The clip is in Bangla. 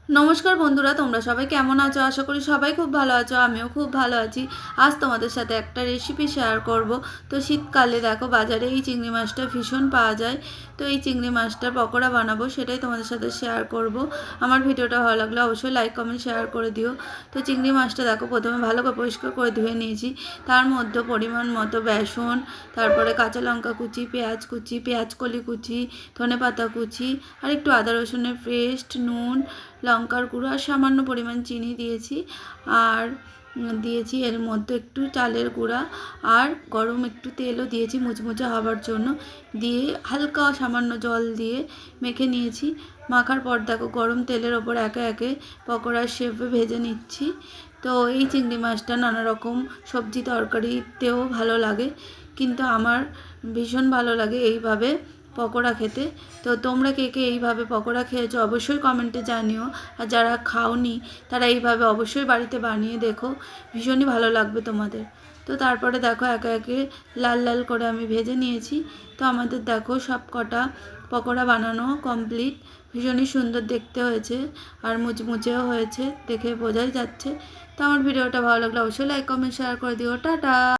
নমস্কার বন্ধুরা, তোমরা সবাই কেমন আছো? আশা করি সবাই খুব ভালো আছো। আমিও খুব ভালো আছি। আজ তোমাদের সাথে একটা রেসিপি শেয়ার করব। তো শীতকালে দেখো বাজারে এই চিংড়ি মাছটা ভীষণ পাওয়া যায়। তো এই চিংড়ি মাছটার পকোড়া বানাবো, সেটাই তোমাদের সাথে শেয়ার করব। আমার ভিডিওটা ভালো লাগলে অবশ্যই লাইক কমেন্ট শেয়ার করে দিও। তো চিংড়ি মাছটা দেখো প্রথমে ভালো করে পরিষ্কার করে ধুয়ে নিয়েছি। তার মধ্যে পরিমাণ মতো বেসন, তারপরে কাঁচা লঙ্কা কুচি, পেঁয়াজ কলি কুচি, ধনেপাতা কুচি, আর একটু আদা রসুনের পেস্ট, নুন, লঙ্কার গুঁড়ো আর সামান্য পরিমাণ চিনি দিয়েছি। আর দিয়েছি এর মধ্যে একটু চালের গুঁড়া, আর গরম একটু তেলও দিয়েছি মুচমুচে হবার জন্য। দিয়ে হালকা সামান্য জল দিয়ে মেখে নিয়েছি। মাখার পর দেখো গরম তেলের ওপর একে একে পকোড়ার শেপে ভেজে নিচ্ছি। তো এই চিংড়ি মাছটা নানা রকম সবজি তরকারিতেও ভালো লাগে, কিন্তু আমার ভীষণ ভালো লাগে এইভাবে পকোড়া খেতে। তো তোমরা কে কে এইভাবে পকোড়া খেয়েছো অবশ্যই কমেন্টে জানিও। আর যারা খাওনি তারা এইভাবে অবশ্যই বাড়িতে বানিয়ে দেখো, ভীষণই ভালো লাগবে তোমাদের। তো তারপরে দেখো একে একে লাল লাল করে আমি ভেজে নিয়েছি। তো আমাদের দেখো সব কটা পকোড়া বানানো কমপ্লিট। ভীষণই সুন্দর দেখতে হয়েছে আর মুচমুচেও হয়েছে, দেখে বোঝাই যাচ্ছে। তো আমার ভিডিওটা ভালো লাগলে অবশ্যই লাইক কমেন্ট শেয়ার করে দিও। টাটা।